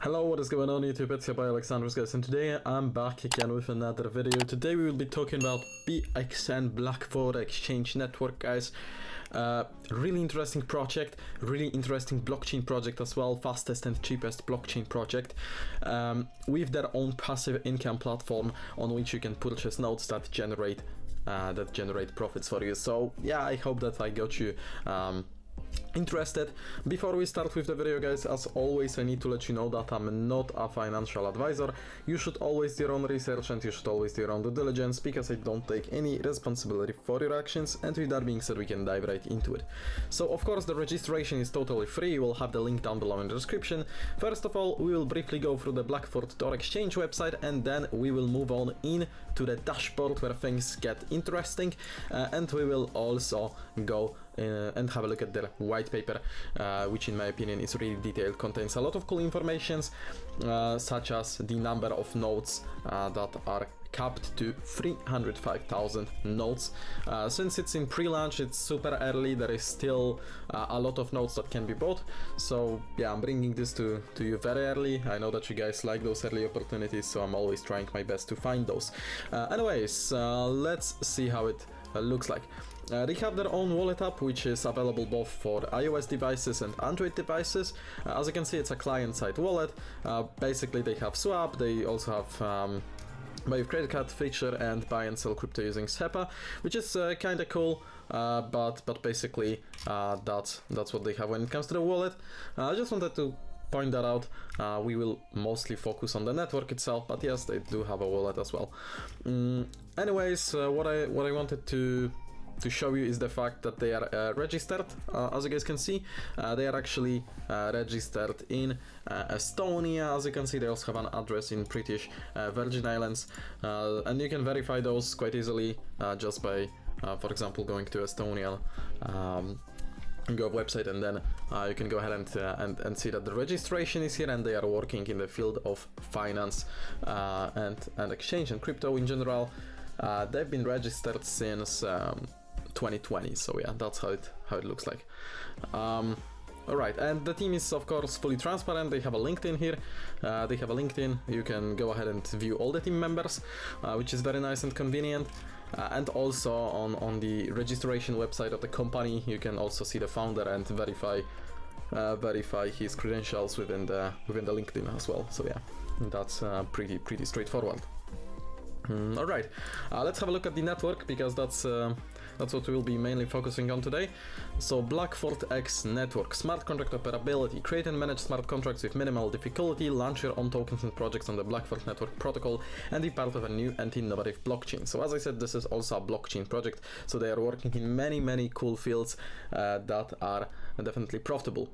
Hello, what is going on YouTube? It's your boy Alexandrus, guys, and today I'm back again with another video. Today we will be talking about BXN BlackFort exchange network, guys. Really interesting project, really interesting blockchain project as well, fastest and cheapest blockchain project, with their own passive income platform on which you can purchase nodes that generate profits for you. So yeah, I hope that I got you interested. Before we start with the video, guys, as always I need to let you know that I'm not a financial advisor. You should always do your own research and you should always do your own due diligence, because I don't take any responsibility for your actions. And with that being said, we can dive right into it. So of course the registration is totally free. You will have the link down below in the description. First of all, we will briefly go through the BlackFort.exchange website, and then we will move on into the dashboard where things get interesting, and we will also go and have a look at their white paper, which in my opinion is really detailed, contains a lot of cool informations, such as the number of nodes that are capped to 305,000 nodes. Since it's in pre-launch, it's super early, there is still a lot of nodes that can be bought. So yeah, I'm bringing this to you very early. I know that you guys like those early opportunities, so I'm always trying my best to find those. Anyways, let's see how it looks like. They have their own wallet app, which is available both for iOS devices and Android devices. As you can see, it's a client-side wallet. Basically, they have swap, they also have buy with credit card feature and buy and sell crypto using SEPA, which is kind of cool, but basically that's what they have when it comes to the wallet. I just wanted to point that out. We will mostly focus on the network itself, but yes, they do have a wallet as well. Anyways, what I wanted to show you is the fact that they are registered. As you guys can see, they are actually registered in Estonia. As you can see, they also have an address in British Virgin Islands, and you can verify those quite easily just by, for example, going to Estonian Gov website, and then you can go ahead and see that the registration is here, and they are working in the field of finance and exchange and crypto in general. They've been registered since 2020, so yeah, that's how it looks like. Alright, and the team is of course fully transparent. They have a LinkedIn here. They have a LinkedIn. You can go ahead and view all the team members, which is very nice and convenient. And also on the registration website of the company, you can also see the founder and verify his credentials within the LinkedIn as well. So yeah, that's pretty straightforward. Alright, let's have a look at the network, because that's what we will be mainly focusing on today. So BlackFort X network, smart contract operability, create and manage smart contracts with minimal difficulty, launch your own tokens and projects on the BlackFort network protocol, and be part of a new and innovative blockchain. So as I said, this is also a blockchain project, so they are working in many cool fields that are definitely profitable.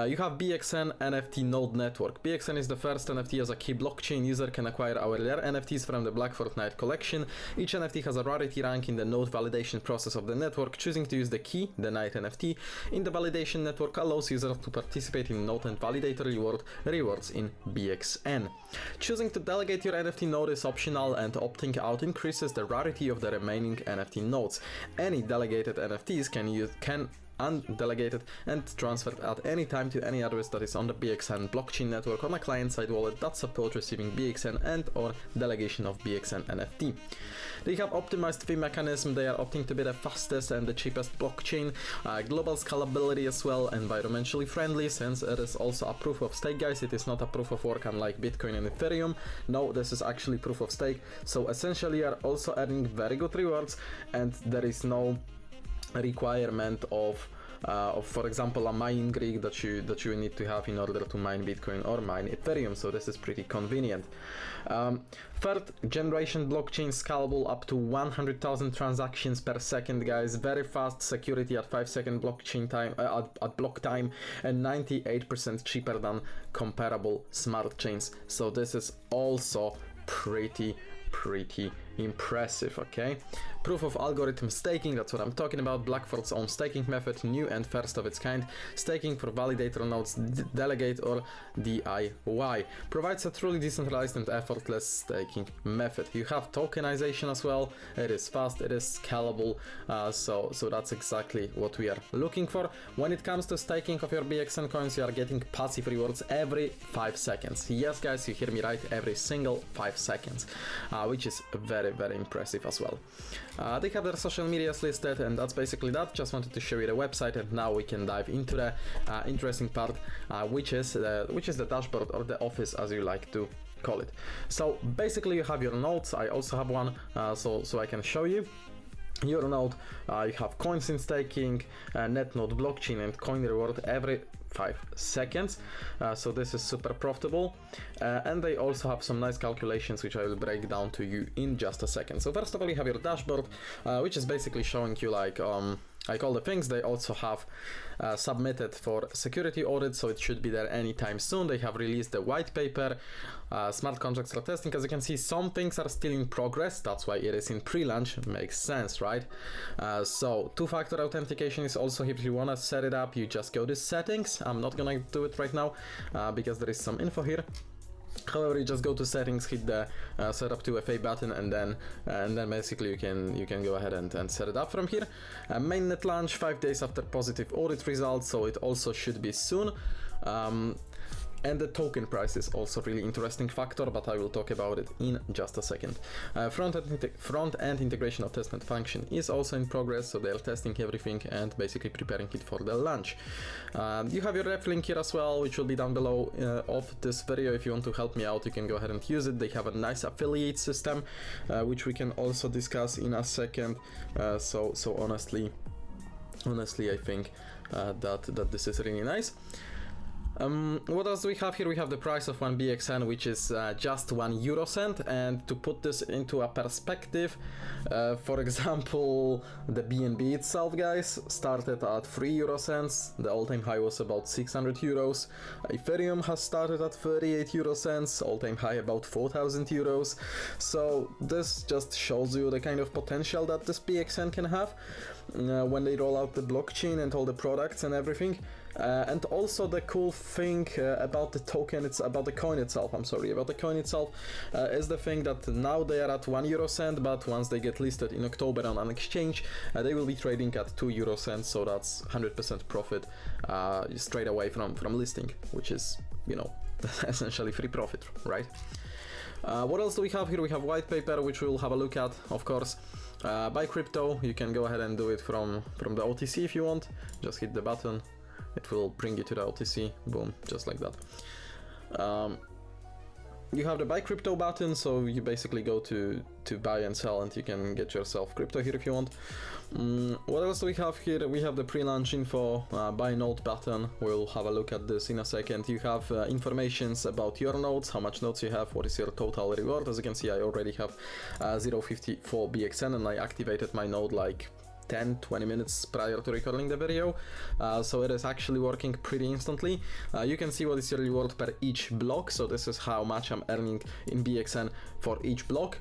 You have BXN NFT node network. BXN is the first NFT as a key blockchain. User can acquire our rare NFTs from the BlackFort Night collection. Each NFT has a rarity rank in the node validation process of the network. Choosing to use the key, the Night NFT, in the validation network allows users to participate in node and validate rewards in BXN. Choosing to delegate your NFT node is optional, and opting out increases the rarity of the remaining NFT nodes. Any delegated NFTs can undelegated and transferred at any time to any address that is on the BXN blockchain network on a client-side wallet that supports receiving BXN and or delegation of BXN NFT. They have optimized fee mechanism. They are opting to be the fastest and the cheapest blockchain, global scalability as well, environmentally friendly, since it is also a proof of stake, guys. It is not a proof of work unlike Bitcoin and Ethereum. No, this is actually proof of stake. So essentially you are also earning very good rewards, and there is no requirement of for example a mining rig that you need to have in order to mine Bitcoin or mine Ethereum, so this is pretty convenient. Third generation blockchain, scalable up to 100,000 transactions per second, guys. Very fast, security at 5-second blockchain time at block time, and 98% cheaper than comparable smart chains. So this is also pretty impressive, okay? Proof of algorithm staking, that's what I'm talking about. BlackFort's own staking method, new and first of its kind. Staking for validator nodes, delegate or DIY. Provides a truly decentralized and effortless staking method. You have tokenization as well. It is fast, it is scalable, so that's exactly what we are looking for. When it comes to staking of your BXN coins, you are getting passive rewards every 5 seconds. Yes guys, you hear me right, every single 5 seconds, which is very, very impressive as well. They have their social medias listed, and that's basically that. Just wanted to show you the website, and now we can dive into the interesting part, which is the dashboard, or the office as you like to call it. So basically you have your nodes. I also have one, so I can show you your node. You have coins in staking, net node blockchain, and coin reward every 5 seconds, so this is super profitable, and they also have some nice calculations which I will break down to you in just a second. So first of all, you have your dashboard, which is basically showing you like all the things. They also have submitted for security audit, so it should be there anytime soon. They have released the white paper. Smart contracts are testing. As you can see, some things are still in progress. That's why it is in pre-launch. Makes sense, right? So two-factor authentication is also here. If you want to set it up, you just go to settings. I'm not gonna do it right now because there is some info here. However, you just go to settings, hit the setup 2FA button, and then basically you can go ahead and set it up from here. Mainnet launch 5 days after positive audit results, so it also should be soon. And the token price is also really interesting factor, but I will talk about it in just a second. Front-end integration of testnet function is also in progress, so they're testing everything and basically preparing it for the launch. You have your ref link here as well, which will be down below of this video. If you want to help me out, you can go ahead and use it. They have a nice affiliate system, which we can also discuss in a second. So honestly, I think that this is really nice. What else do we have here? We have the price of 1 BXN, which is just 1 euro cent, and to put this into a perspective, for example, the BNB itself, guys, started at 3 euro cents. The all-time high was about 600 euros. Ethereum has started at 38 euro cents, all-time high about 4,000 euros. So this just shows you the kind of potential that this BXN can have when they roll out the blockchain and all the products and everything. And also the cool thing about the token, it's about the coin itself, is the thing that now they are at 1 euro cent, but once they get listed in October on an exchange, they will be trading at 2 euro cents, so that's 100% profit straight away from listing, which is, you know, essentially free profit, right? What else do we have here? We have white paper, which we'll have a look at, of course. Buy crypto, you can go ahead and do it from the OTC if you want. Just hit the button. It will bring you to the OTC, boom, just like that. You have the buy crypto button, so you basically go to buy and sell, and you can get yourself crypto here if you want. What else do we have here? We have the pre-launch info, buy node button. We'll have a look at this in a second. You have informations about your nodes, how much nodes you have, what is your total reward. As you can see, I already have 0.54 BXN, and I activated my node like 10-20 minutes prior to recording the video, so it is actually working pretty instantly. You can see what is your reward per each block, so this is how much I'm earning in BXN for each block.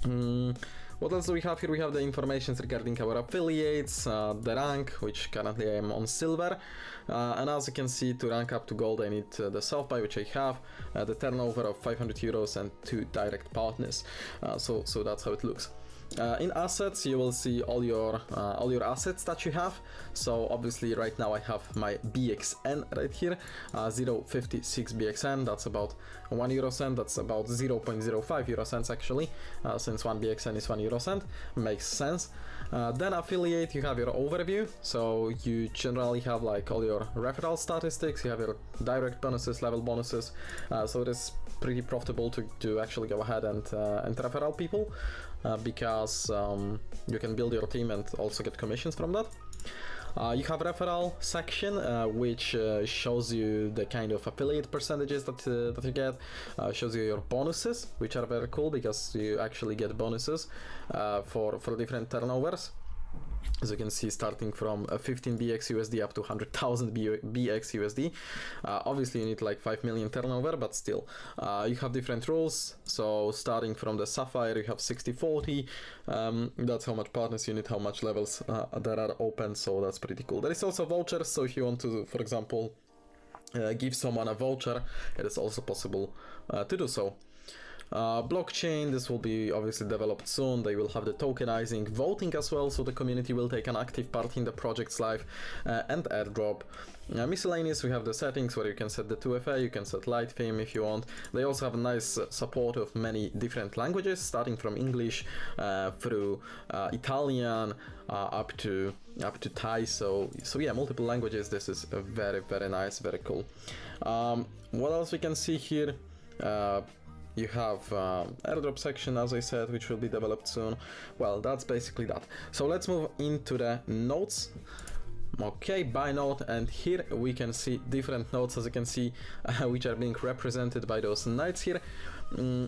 What else do we have here? We have the information regarding our affiliates, the rank, which currently I am on silver, and as you can see, to rank up to gold I need the self-buy, which I have, the turnover of 500 euros and 2 direct partners, so that's how it looks. In assets, you will see all your assets that you have. So obviously right now I have my BXN right here, 0.56 BXN, that's about 1 euro cent, that's about 0.05 euro cents actually, since 1 BXN is 1 euro cent, makes sense. Then affiliate, you have your overview, so you generally have like all your referral statistics, you have your direct bonuses, level bonuses, so it is pretty profitable to actually go ahead and referral people, because you can build your team and also get commissions from that. You have referral section, which shows you the kind of affiliate percentages that you get, shows you your bonuses, which are very cool because you actually get bonuses for different turnovers. As you can see, starting from 15 BX USD up to 100,000 BX USD. Obviously, you need like 5 million turnover, but still, you have different rules. So starting from the Sapphire, you have 60-40. That's how much partners you need, how much levels there are open. So that's pretty cool. There is also vouchers. So if you want to, for example, give someone a voucher, it is also possible to do so. Blockchain, this will be obviously developed soon. They will have the tokenizing, voting as well, so the community will take an active part in the project's life, and airdrop. Miscellaneous, we have the settings where you can set the 2FA, you can set light theme if you want. They also have a nice support of many different languages, starting from English through Italian up to Thai. So yeah, multiple languages. This is very, very nice, very cool. What else we can see here? You have airdrop section, as I said, which will be developed soon. Well, that's basically that. So let's move into the nodes. Okay, buy node, and here we can see different nodes, as you can see, which are being represented by those knights here.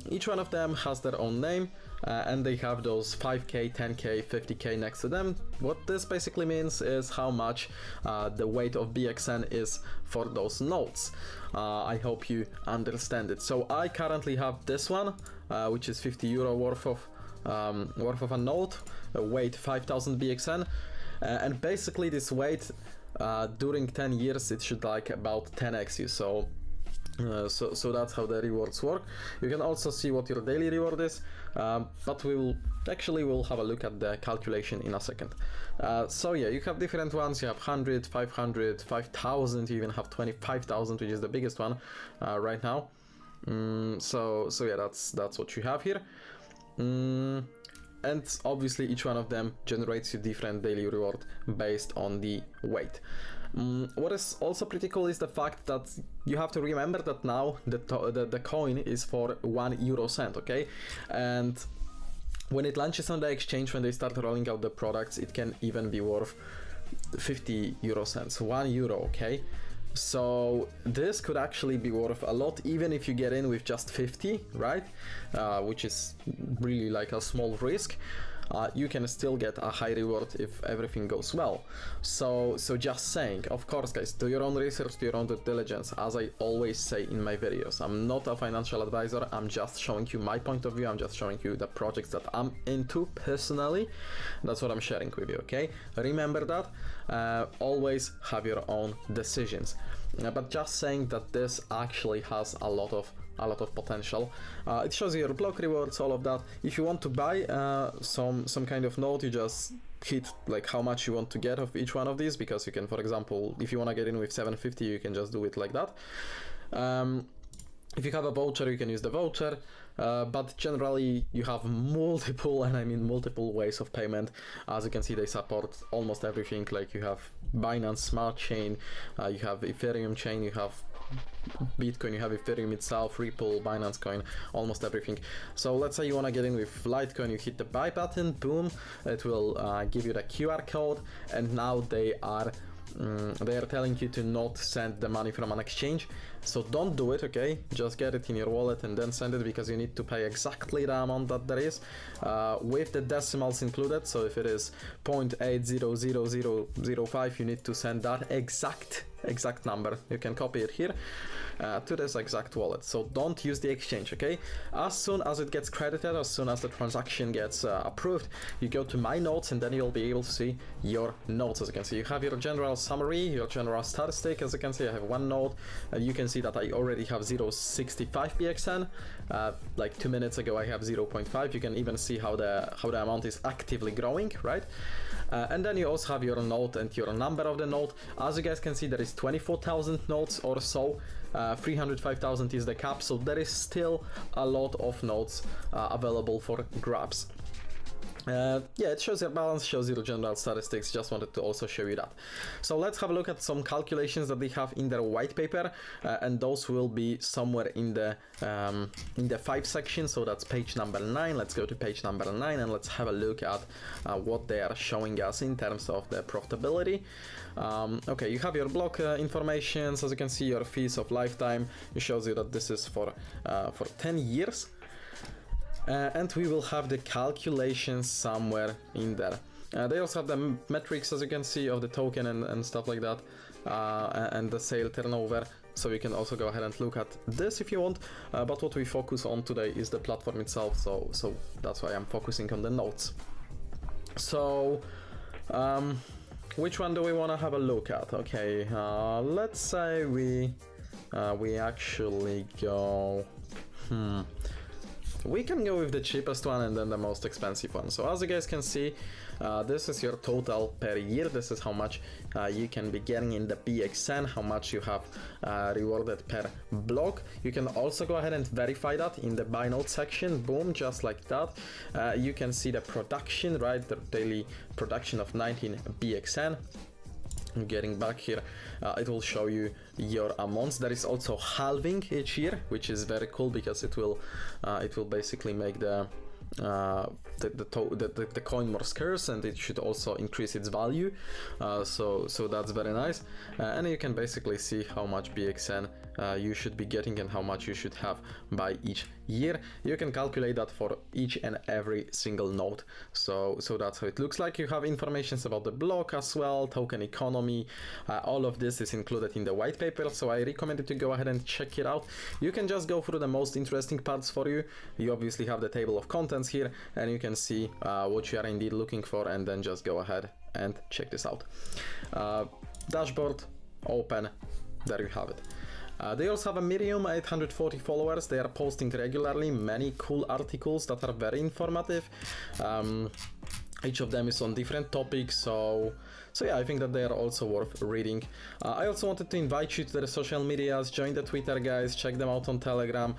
Each one of them has their own name, and they have those 5k, 10k, 50k next to them. What this basically means is how much the weight of BXN is for those nodes. I hope you understand it. So I currently have this one, which is 50 euro worth of a node, weight 5000 BXN, and basically this weight during 10 years it should like about 10x you. So that's how the rewards work. You can also see what your daily reward is, but we'll have a look at the calculation in a second. So yeah, you have different ones. You have 100, 500, 5,000, you even have 25,000, which is the biggest one right now. So yeah, that's what you have here. And obviously each one of them generates you different daily reward based on the weight. What is also pretty cool is the fact that you have to remember that now the coin is for 1 euro cent, okay? And when it launches on the exchange, when they start rolling out the products, it can even be worth 50 euro cents, 1 euro, okay? So this could actually be worth a lot, even if you get in with just 50, right? Which is really like a small risk. You can still get a high reward if everything goes well. So just saying, of course guys, do your own research, do your own due diligence. As I always say in my videos, I'm not a financial advisor, I'm just showing you my point of view, I'm just showing you the projects that I'm into personally. That's what I'm sharing with you, okay? Remember that, always have your own decisions. But just saying that this actually has a lot of potential. It shows you your block rewards, all of that. If you want to buy some kind of node, you just hit like how much you want to get of each one of these, because you can, for example, if you want to get in with 750, you can just do it like that. If you have a voucher, you can use the voucher, but generally you have multiple, and I mean multiple ways of payment. As you can see, they support almost everything. Like you have Binance Smart Chain, you have Ethereum chain, you have Bitcoin, you have Ethereum itself, Ripple, Binance Coin, almost everything. So let's say you want to get in with Litecoin, you hit the buy button, boom, it will give you the QR code, and now they are telling you to not send the money from an exchange. So don't do it, okay? Just get it in your wallet and then send it, because you need to pay exactly the amount that there is, with the decimals included. So if it is 0.800005, you need to send that exact number. You can copy it here to this exact wallet. So don't use the exchange, okay? As soon as it gets credited, as soon as the transaction gets approved, you go to my notes, and then you'll be able to see your notes. As you can see, you have your general summary, your general statistic. As you can see, I have one node, and you can see that I already have 0.65 BXN. Like 2 minutes ago I have 0.5. You can even see how the amount is actively growing, right? And then you also have your node and your number of the node. As you guys can see, there is 24,000 nodes or so. 305,000 is the cap, so there is still a lot of nodes available for grabs. Yeah, it shows your balance, shows your general statistics. Just wanted to also show you that. So let's have a look at some calculations that they have in their white paper, and those will be somewhere in the 5 section. So that's page number 9. Let's go to page number 9 and let's have a look at what they are showing us in terms of the profitability. Okay, you have your block information. As you can see, your fees of lifetime. It shows you that this is for 10 years. And we will have the calculations somewhere in there. They also have the metrics, as you can see, of the token and stuff like that, and the sale turnover. So you can also go ahead and look at this if you want, but what we focus on today is the platform itself, so that's why I'm focusing on the notes. So which one do we want to have a look at? Okay, let's say we actually go we can go with the cheapest one and then the most expensive one. So as you guys can see, this is your total per year. This is how much you can be getting in the BXN, how much you have rewarded per block. You can also go ahead and verify that in the buy note section. Boom, just like that. You can see the production, right? The daily production of 19 BXN. Getting back here, it will show you your amounts. There is also halving each year, which is very cool because it will basically make the coin more scarce, and it should also increase its value. So that's very nice, and you can basically see how much BXN you should be getting and how much you should have by each year. You can calculate that for each and every single node. So that's how it looks like. You have information about the block as well, token economy. All of this is included in the white paper, so I recommend you to go ahead and check it out. You can just go through the most interesting parts for you. You obviously have the table of contents here, and you can see what you are indeed looking for, and then just go ahead and check this out. Dashboard, open, there you have it. They also have a Medium, 840 followers. They are posting regularly many cool articles that are very informative. Each of them is on different topics, so yeah, I think that they are also worth reading. I also wanted to invite you to their social medias. Join the Twitter guys, check them out on Telegram,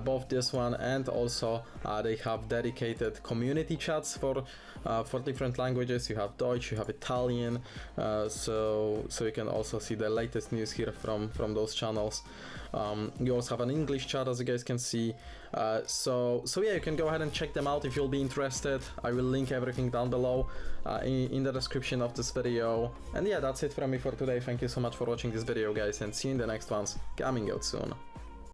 both this one and also they have dedicated community chats for different languages. You have Deutsch, you have Italian, so you can also see the latest news here from those channels. You also have an English chat, as you guys can see. So yeah, you can go ahead and check them out if you'll be interested. I will link everything down below in the description of this video. And yeah, that's it from me for today. Thank you so much for watching this video, guys, and see you in the next ones coming out soon.